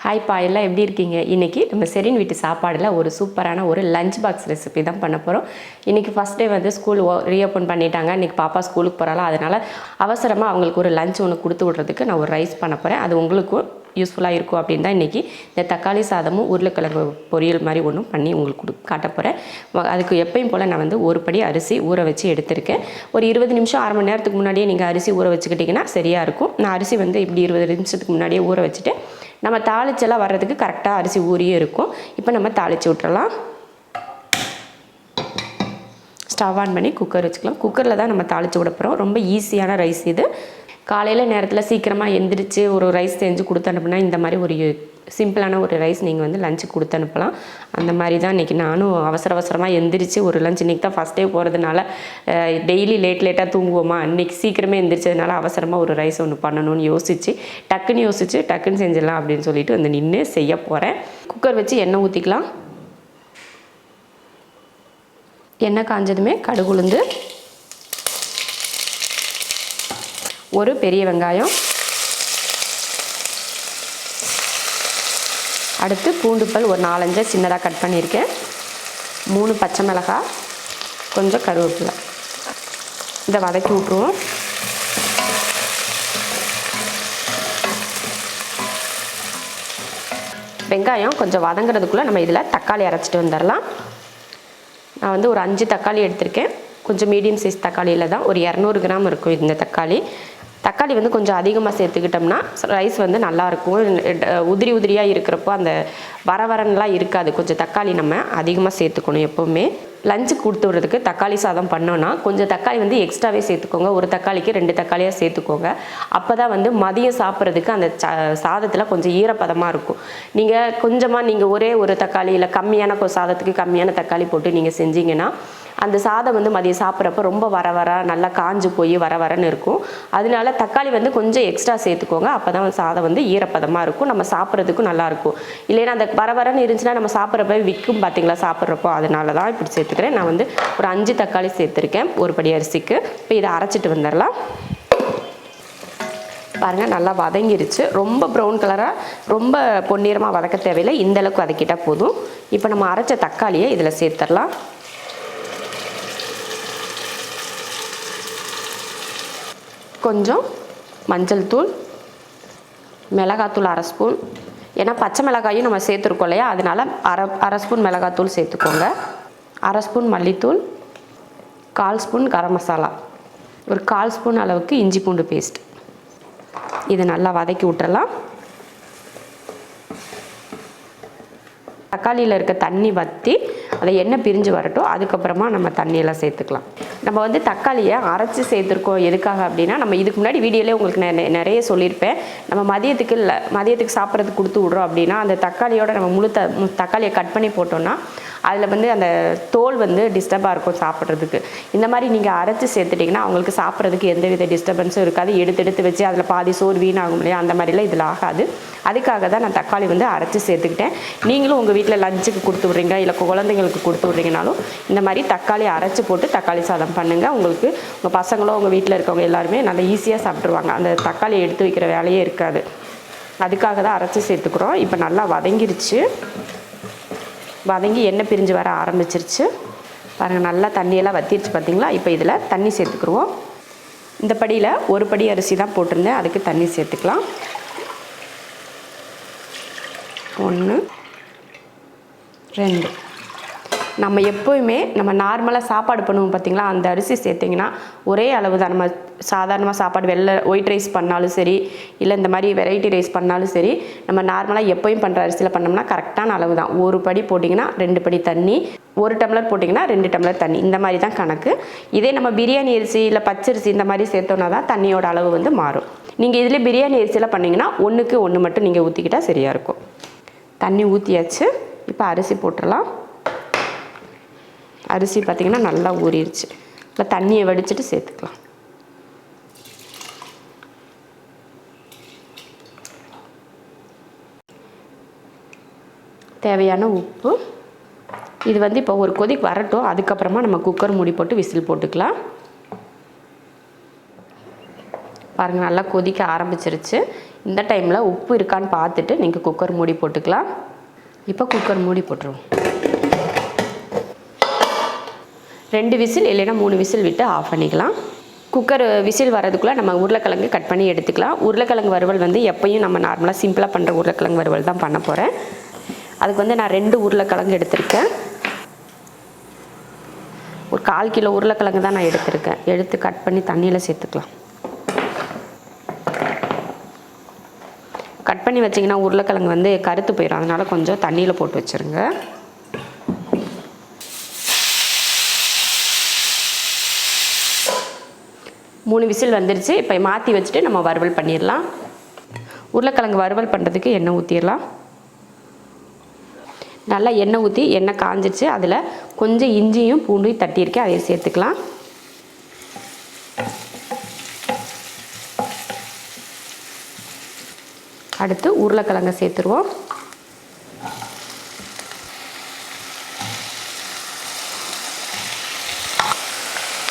Hi பா, எல்லாம் எப்படி இருக்கீங்க? இன்றைக்கி நம்ம செரின் வீட்டு சாப்பாடில் ஒரு சூப்பரான ஒரு லஞ்ச் பாக்ஸ் ரெசிபி தான் பண்ண போகிறோம். இன்றைக்கி ஃபஸ்ட் டே வந்து ஸ்கூல் ரீஓப்பன் பண்ணிட்டாங்க. இன்றைக்கி பாப்பா ஸ்கூலுக்கு போகிறாளா, அதனால் அவசரமாக அவங்களுக்கு ஒரு லஞ்ச் ஒன்று கொடுத்து விட்றதுக்கு நான் ஒரு ரைஸ் பண்ண போகிறேன். அது உங்களுக்கும் யூஸ்ஃபுல்லாக இருக்கும் அப்படின்னு தான் இன்றைக்கி இந்த தக்காளி சாதமும் உருளைக்கிழங்கு பொரியல் மாதிரி ஒன்றும் பண்ணி உங்களுக்கு காட்ட போகிறேன். அதுக்கு எப்பயும் போல் நான் வந்து ஒரு படி அரிசி ஊற வச்சு எடுத்திருக்கேன். ஒரு 20 நிமிஷம் அரை மணி நேரத்துக்கு முன்னாடியே நீங்கள் அரிசி ஊற வச்சுக்கிட்டிங்கன்னா சரியாக இருக்கும். நான் அரிசி வந்து இப்படி 20 நிமிஷத்துக்கு முன்னாடியே ஊற வச்சுட்டு நம்ம தாளிச்செல்லாம் வர்றதுக்கு கரெக்டாக அரிசி ஊறியே இருக்கும். இப்போ நம்ம தாளித்து விட்டுறலாம். ஸ்டவ் ஆன் பண்ணி குக்கர் வச்சுக்கலாம். குக்கரில் தான் நம்ம தாளித்து விட போகிறோம். ரொம்ப ஈஸியான ரைஸ் இது. காலையில் நேரத்தில் சீக்கிரமாக எந்திரிச்சு ஒரு ரைஸ் செஞ்சு கொடுத்து அனுப்புனா இந்த மாதிரி ஒரு சிம்பிளான ஒரு ரைஸ் நீங்கள் வந்து லஞ்சுக்கு கொடுத்து அனுப்பலாம். அந்த மாதிரி தான் இன்றைக்கி நானும் அவசரமாக எந்திரிச்சு ஒரு லஞ்ச். இன்றைக்கி தான் ஃபஸ்ட் டே போகிறதுனால டெய்லி லேட்டாக தூங்குவோமா, இன்றைக்கி சீக்கிரமே எந்திரிச்சதுனால அவசரமாக ஒரு ரைஸ் ஒன்று பண்ணணும்னு யோசித்து டக்குன்னு செஞ்சிடலாம் அப்படின்னு சொல்லிட்டு வந்து நின்று செய்ய போகிறேன். குக்கர் வச்சு எண்ணெய் ஊற்றிக்கலாம். எண்ணெய் காஞ்சதுமே கடுகு உளுந்து, ஒரு பெரிய வெங்காயம், அடுத்து பூண்டுப்பல் ஒரு 4-5 சின்னதாக கட் பண்ணியிருக்கேன், 3 பச்சை மிளகாய், கொஞ்சம் கருவேப்பிலை. இதை வதக்கி விட்ருவோம். வெங்காயம் கொஞ்சம் வதங்கிறதுக்குள்ளே நம்ம இதில் தக்காளி அரைச்சிட்டு வந்துடலாம். நான் வந்து ஒரு 5 தக்காளி எடுத்திருக்கேன். கொஞ்சம் மீடியம் சைஸ் தக்காளியில் தான் ஒரு 200 கிராம் இருக்கும் இந்த தக்காளி வந்து கொஞ்சம் அதிகமாக சேர்த்துக்கிட்டோம்னா ரைஸ் வந்து நல்லாயிருக்கும். உதிரியாக இருக்கிறப்போ அந்த வரவரன்லாம் இருக்காது. கொஞ்சம் தக்காளி நம்ம அதிகமாக சேர்த்துக்கணும். எப்போவுமே லஞ்சுக்கு கொடுத்து விட்றதுக்கு தக்காளி சாதம் பண்ணோன்னா கொஞ்சம் தக்காளி வந்து எக்ஸ்ட்ராவே சேர்த்துக்கோங்க. ஒரு தக்காளிக்கு 2 தக்காளியாக சேர்த்துக்கோங்க. அப்போ தான் வந்து மதியம் சாப்பிட்றதுக்கு அந்த சாதத்தில் கொஞ்சம் ஈரப்பதமாக இருக்கும். நீங்கள் ஒரே ஒரு தக்காளி இல்லை கம்மியான சாதத்துக்கு கம்மியான தக்காளி போட்டு நீங்கள் செஞ்சீங்கன்னா அந்த சாதம் வந்து மதியம் சாப்பிட்றப்ப ரொம்ப வர நல்லா காஞ்சு போய் வரன்னு இருக்கும். அதனால தக்காளி வந்து கொஞ்சம் எக்ஸ்ட்ரா சேர்த்துக்கோங்க. அப்போ தான் சாதம் வந்து ஈரப்பதமாக இருக்கும், நம்ம சாப்பிட்றதுக்கும் நல்லாயிருக்கும். இல்லைன்னா அந்த வரன்னு இருந்துச்சுன்னா நம்ம சாப்பிட்றப்ப விற்கும் பார்த்தீங்களா சாப்பிட்றப்போ. அதனால தான் இப்படி சேர்த்துக்கிறேன். நான் வந்து ஒரு 5 தக்காளி சேர்த்துருக்கேன் ஒரு படி அரிசிக்கு. இப்போ இதை அரைச்சிட்டு வந்துடலாம். பாருங்கள், நல்லா வதங்கிருச்சு. ரொம்ப ப்ரௌன் கலராக ரொம்ப பொன்னிறமாக வதக்க தேவையில்லை. இந்தளவுக்கு வதக்கிட்டால் போதும். இப்போ நம்ம அரைச்ச தக்காளியை இதில் சேர்த்துடலாம். கொஞ்சம் மஞ்சள் தூள், மிளகாத்தூள் 1/2 ஸ்பூன். ஏன்னா பச்சை மிளகாயும் நம்ம சேர்த்துருக்கோம் இல்லையா, அதனால் அரை ஸ்பூன் மிளகாத்தூள் சேர்த்துக்கோங்க. 1/2 ஸ்பூன் மல்லித்தூள், 1/4 ஸ்பூன் கரம் மசாலா, ஒரு 1/4 ஸ்பூன் அளவுக்கு இஞ்சி பூண்டு பேஸ்ட். இதை நல்லா வதக்கி விட்டுறலாம். தக்காளியில் இருக்க தண்ணி வற்றி அதை எண்ணெய் பிரிஞ்சு வரட்டும். அதுக்கப்புறமா நம்ம தண்ணியெல்லாம் சேர்த்துக்கலாம். நம்ம வந்து தக்காளியை அரைச்சி சேர்த்துருக்கோம். எதுக்காக அப்படின்னா, நம்ம இதுக்கு முன்னாடி வீடியோலேயே உங்களுக்கு நிறைய சொல்லியிருப்பேன். நம்ம மதியத்துக்கு சாப்பிட்றதுக்கு கொடுத்து விட்றோம் அப்படின்னா அந்த தக்காளியோட நம்ம தக்காளியை கட் பண்ணி போட்டோம்னா அதில் வந்து அந்த தோல் வந்து டிஸ்டர்பாக இருக்கும் சாப்பிட்றதுக்கு. இந்த மாதிரி நீங்கள் அரைச்சி சேர்த்துட்டிங்கன்னா அவங்களுக்கு சாப்பிட்றதுக்கு எந்தவித டிஸ்டர்பன்ஸும் இருக்காது. எடுத்து வச்சு அதில் பாதி சோறு வீணாகும் இல்லையா, அந்த மாதிரிலாம் இதில் ஆகாது. அதுக்காக தான் நான் தக்காளி வந்து அரைச்சி சேர்த்துக்கிட்டேன். நீங்களும் உங்கள் வீட்டில் லஞ்சுக்கு கொடுத்து விட்றீங்க, இல்லை குழந்தைங்களுக்கு கொடுத்து விட்றீங்கனாலும் இந்த மாதிரி தக்காளி அரைச்சி போட்டு தக்காளி சாதம் பண்ணுங்கள். உங்களுக்கு உங்கள் பசங்களோ உங்கள் வீட்டில் இருக்கவங்க எல்லாருமே நல்லா ஈஸியாக சாப்பிட்ருவாங்க. அந்த தக்காளியை எடுத்து வைக்கிற வேலையே இருக்காது. அதுக்காக தான் அரைச்சி சேர்த்துக்கிறோம். இப்போ நல்லா வதங்கி எண்ணெய் பிரிஞ்சு வர ஆரம்பிச்சிருச்சு. பாருங்கள், நல்லா தண்ணியெல்லாம் வற்றிருச்சு பார்த்தீங்களா. இப்போ இதில் தண்ணி சேர்த்துக்குருவோம். இந்த படியில் ஒரு படி அரிசி தான் போட்டிருந்தேன், அதுக்கு தண்ணி சேர்த்துக்கலாம். 1 2. நம்ம எப்போயுமே நம்ம நார்மலாக சாப்பாடு பண்ணுவோம் பார்த்தீங்களா, அந்த அரிசி சேர்த்திங்கன்னா ஒரே அளவு தான். நம்ம சாதாரணமாக சாப்பாடு ஒயிட் ரைஸ் பண்ணாலும் சரி, இல்லை இந்த மாதிரி வெரைட்டி ரைஸ் பண்ணாலும் சரி, நம்ம நார்மலாக எப்போயும் பண்ணுற அரிசியில் பண்ணோம்னா கரெக்டான அளவு தான். ஒரு படி போட்டிங்கன்னா 2 படி தண்ணி, 1 டம்ளர் போட்டிங்கன்னா 2 டம்ளர் தண்ணி, இந்த மாதிரி தான் கணக்கு. இதே நம்ம பிரியாணி அரிசி இல்லை பச்சரிசி இந்த மாதிரி சேர்த்தோன்னா தான் தண்ணியோட அளவு வந்து மாறும். நீங்கள் இதில் பிரியாணி அரிசியில் பண்ணிங்கன்னா 1க்கு 1 மட்டும் நீங்கள் ஊற்றிக்கிட்டால் சரியாக இருக்கும். தண்ணி ஊற்றியாச்சு. இப்போ அரிசி போட்டுடலாம். அரிசி பார்த்திங்கன்னா நல்லா ஊறிடுச்சு. இப்போ தண்ணியை வடிச்சிட்டு சேர்த்துக்கலாம். தேவையான உப்பு. இது வந்து இப்போ ஒரு கொதிக்கு வரட்டும். அதுக்கப்புறமா நம்ம குக்கர் மூடி போட்டு விசில் போட்டுக்கலாம். பாருங்கள் நல்லா கொதிக்க ஆரம்பிச்சிருச்சு. இந்த டைமில் உப்பு இருக்கான்னு பார்த்துட்டு நீங்கள் குக்கர் மூடி போட்டுக்கலாம். இப்போ குக்கர் மூடி போட்டுருவோம். 2 விசில் இல்லைன்னா 3 விசில் விட்டு ஆஃப் பண்ணிக்கலாம். குக்கர் விசில் வரதுக்குள்ளே நம்ம உருளைக்கிழங்கு கட் பண்ணி எடுத்துக்கலாம். உருளைக்கிழங்கு வறுவல் வந்து எப்பயும் நம்ம நார்மலாக சிம்பிளாக பண்ணுற உருளைக்கிழங்கு வறுவல் தான் பண்ண போகிறேன். அதுக்கு வந்து நான் 2 உருளைக்கிழங்கு எடுத்திருக்கேன். ஒரு 1/4 கிலோ உருளைக்கிழங்கு தான் நான் எடுத்திருக்கேன். எடுத்து கட் பண்ணி தண்ணியில் சேர்த்துக்கலாம். கட் பண்ணி வச்சிங்கன்னா உருளைக்கிழங்கு வந்து கருத்து போயிடும். அதனால் கொஞ்சம் தண்ணியில் போட்டு வச்சுருங்க. மூணு விசில் வந்துருச்சு. இப்போ மாற்றி வச்சுட்டு நம்ம வறுவல் பண்ணிடலாம். உருளைக்கிழங்கு வறுவல் பண்ணுறதுக்கு எண்ணெய் ஊற்றிடலாம். நல்லா எண்ணெய் ஊற்றி எண்ணெய் காஞ்சிச்சு. அதில் கொஞ்சம் இஞ்சியும் பூண்டையும் தட்டியிருக்கேன், அதையும் சேர்த்துக்கலாம். அடுத்து உருளைக்கிழங்கை சேர்த்துருவோம்.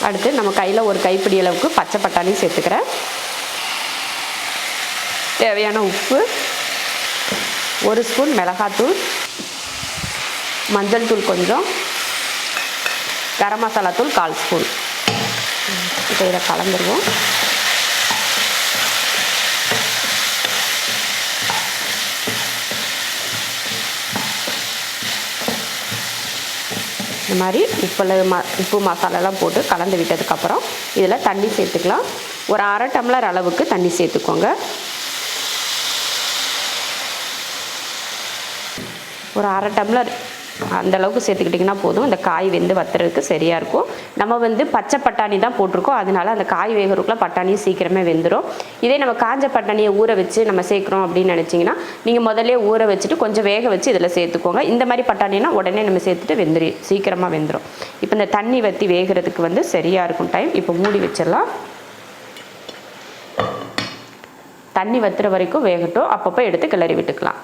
அடுத்து நம்ம கையில் ஒரு கைப்பிடி அளவுக்கு பச்சை பட்டாணி சேர்த்துக்கிறேன். தேவையான உப்பு, 1 ஸ்பூன் மிளகாத்தூள், மஞ்சள் தூள் கொஞ்சம், கரம் மசாலா தூள் 1/4 ஸ்பூன். இப்போ இதை கலந்துருவோம். இந்த மாதிரி உப்பு மசாலாலாம் போட்டு கலந்து விட்டதுக்கப்புறம் இதில் தண்ணி சேர்த்துக்கலாம். ஒரு 1/2 டம்ளர் அளவுக்கு தண்ணி சேர்த்துக்கோங்க. ஒரு 1/2 டம்ளர் அந்தளவுக்கு சேர்த்துக்கிட்டிங்கன்னா போதும். இந்த காய் வெந்து வத்துறதுக்கு சரியாக இருக்கும். நம்ம வந்து பச்சை பட்டாணி தான் போட்டிருக்கோம், அதனால அந்த காய் வேகிறதுக்குள்ள பட்டாணியும் சீக்கிரமே வெந்துடும். இதே நம்ம காஞ்ச பட்டாணியை ஊற வச்சு நம்ம சேர்க்குறோம் அப்படின்னு நினச்சிங்கன்னா நீங்கள் முதல்ல ஊற வச்சுட்டு கொஞ்சம் வேக வச்சு இதில் சேர்த்துக்கோங்க. இந்த மாதிரி பட்டாணினா உடனே நம்ம சேர்த்துட்டு சீக்கிரமாக வெந்துடும். இப்போ இந்த தண்ணி வற்றி வேகிறதுக்கு வந்து சரியாக இருக்கும் டைம். இப்போ மூடி வச்சிடலாம். தண்ணி வத்துற வரைக்கும் வேகட்டும். அப்பப்போ எடுத்து கிளறி விட்டுக்கலாம்.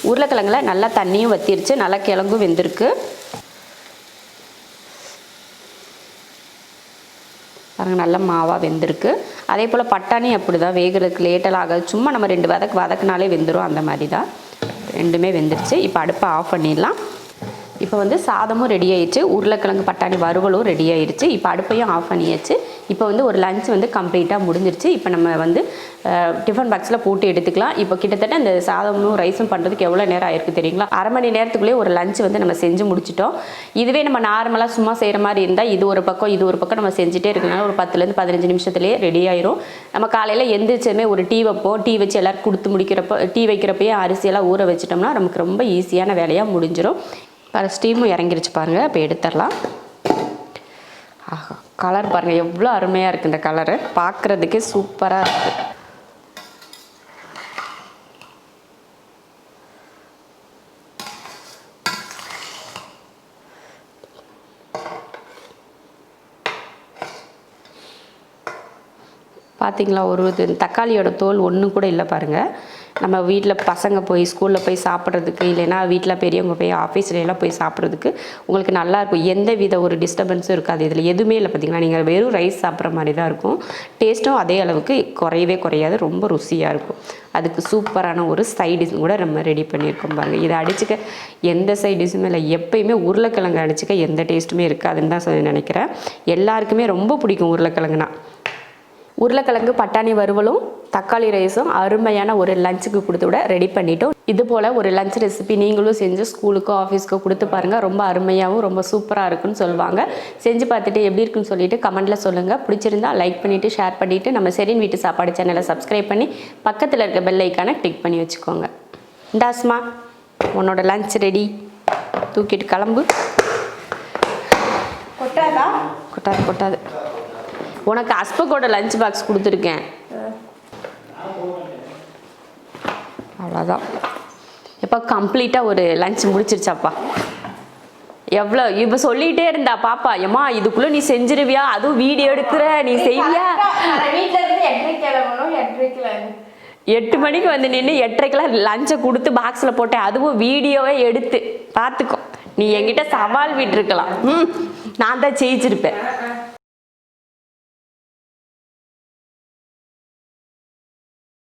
உருளைக்கிழங்குல நல்லா தண்ணியும் வத்திருச்சு, நல்லா கிழங்கும் வெந்திருக்கு. பாருங்கள், நல்ல மாவாக வெந்திருக்கு. அதே போல் பட்டாணி அப்படி தான் வேகிறதுக்கு லேட்டெல்லாம் ஆகாது. சும்மா நம்ம 2 வதக்குனாலே வெந்துடும். அந்த மாதிரி தான் ரெண்டுமே வெந்துருச்சு. இப்போ அடுப்பை ஆஃப் பண்ணிடலாம். இப்போ வந்து சாதமும் ரெடி ஆயிடுச்சு, உருளைக்கிழங்கு பட்டாணி வறுவலும் ரெடி ஆயிடுச்சு. இப்போ அடுப்பையும் ஆஃப் பண்ணியாச்சு. இப்போ வந்து ஒரு லஞ்ச் வந்து கம்ப்ளீட்டாக முடிஞ்சிருச்சு. இப்போ நம்ம வந்து டிஃபன் பாக்ஸில் போட்டு எடுத்துக்கலாம். இப்போ கிட்டத்தட்ட இந்த சாதமும் ரைஸும் பண்ணுறதுக்கு எவ்வளோ நேரம் ஆயிருக்கு தெரியுங்களா? 1/2 மணி நேரத்துக்குள்ளேயே ஒரு லஞ்ச் வந்து நம்ம செஞ்சு முடிச்சிட்டோம். இதுவே நம்ம நார்மலாக சும்மா செய்கிற மாதிரி இருந்தால் இது ஒரு பக்கம் நம்ம செஞ்சுட்டே இருக்கனால ஒரு 10லேருந்து 15 நிமிஷத்துலேயே ரெடி ஆயிரும். நம்ம காலையில் எந்திரிச்சதுமே ஒரு டீ வைப்போம். டீ வச்சு எல்லோரும் கொடுத்து முடிக்கிறப்போ டீ வைக்கிறப்பயே அரிசியெல்லாம் ஊற வச்சிட்டோம்னா நமக்கு ரொம்ப ஈஸியான வேலையாக முடிஞ்சிடும். ஸ்டீமும் இறங்கிருச்சு பாருங்கள். இப்போ எடுத்துடலாம். ஆஹா, கலர் பாருங்கள் எவ்வளோ அருமையாக இருக்குது. இந்த கலரு பார்க்குறதுக்கே சூப்பராக இருக்குது. பார்த்தீங்களா, ஒரு தக்காளியோட தோல் ஒன்று கூட இல்லை பாருங்கள். நம்ம வீட்டில் பசங்க போய் ஸ்கூலில் போய் சாப்பிட்றதுக்கு, இல்லைன்னா வீட்டில் பெரியவங்க போய் ஆஃபீஸ்லாம் போய் சாப்பிட்றதுக்கு உங்களுக்கு நல்லாயிருக்கும். எந்த வித ஒரு டிஸ்டர்பன்ஸும் இருக்காது. இதில் எதுவுமே இல்லை. பார்த்திங்கன்னா நீங்கள் வெறும் ரைஸ் சாப்பிட்ற மாதிரி தான் இருக்கும். டேஸ்ட்டும் அதே அளவுக்கு குறையவே குறையாது. ரொம்ப ருசியாக இருக்கும். அதுக்கு சூப்பரான ஒரு சைடிஷ் கூட நம்ம ரெடி பண்ணியிருக்கோம் பாருங்கள். இதை அடிச்சுக்க எந்த சைடிஷுமே இல்லை. எப்பயுமே உருளைக்கிழங்கு அடிச்சுக்க எந்த டேஸ்ட்டுமே இருக்காதுன்னு தான் நினைக்கிறேன். எல்லாருக்குமே ரொம்ப பிடிக்கும் உருளைக்கிழங்குனா. உருளைக்கிழங்கு பட்டாணி வறுவலும் தக்காளி ரைஸும் அருமையான ஒரு லஞ்சுக்கு கொடுத்து விட ரெடி பண்ணிட்டோம். இது போல் ஒரு லஞ்ச் ரெசிபி நீங்களும் செஞ்சு ஸ்கூலுக்கோ ஆஃபீஸ்க்கோ கொடுத்து பாருங்கள். ரொம்ப அருமையாகவும் ரொம்ப சூப்பராக இருக்குன்னு சொல்லுவாங்க. செஞ்சு பார்த்துட்டு எப்படி இருக்குன்னு சொல்லிட்டு கமெண்ட்டில் சொல்லுங்கள். பிடிச்சிருந்தா லைக் பண்ணிவிட்டு ஷேர் பண்ணிவிட்டு நம்ம ஷெரின் வீட்டு சாப்பாடு சேனலை சப்ஸ்கிரைப் பண்ணி பக்கத்தில் இருக்க பெல் ஐக்கானை கிளிக் பண்ணி வச்சுக்கோங்க. இந்தாஸ்மா, உன்னோட லஞ்ச் ரெடி. தூக்கிட்டு கிளம்பு. கொட்டாது. உனக்கு அஸ்பக்கோட லஞ்ச் பாக்ஸ் கொடுத்துருக்கேன். அவ்வளோதான். இப்போ கம்ப்ளீட்டாக ஒரு லஞ்ச் முடிச்சிருச்சாப்பா. எவ்வளோ இப்போ சொல்லிகிட்டே இருந்தா பாப்பா, ஏம்மா இதுக்குள்ளே நீ செஞ்சிருவியா? அதுவும் வீடியோ எடுக்கிற, நீ செய்வியா? 8 மணிக்கு வந்து நின்று 8:30க்கெல்லாம் லஞ்சை கொடுத்து பாக்ஸில் போட்டேன். அதுவும் வீடியோவே எடுத்து பார்த்துக்கோ. நீ என்கிட்ட சவால் விட்டுருக்கலாம். நான் தான் ஜெயிச்சிருப்பேன்.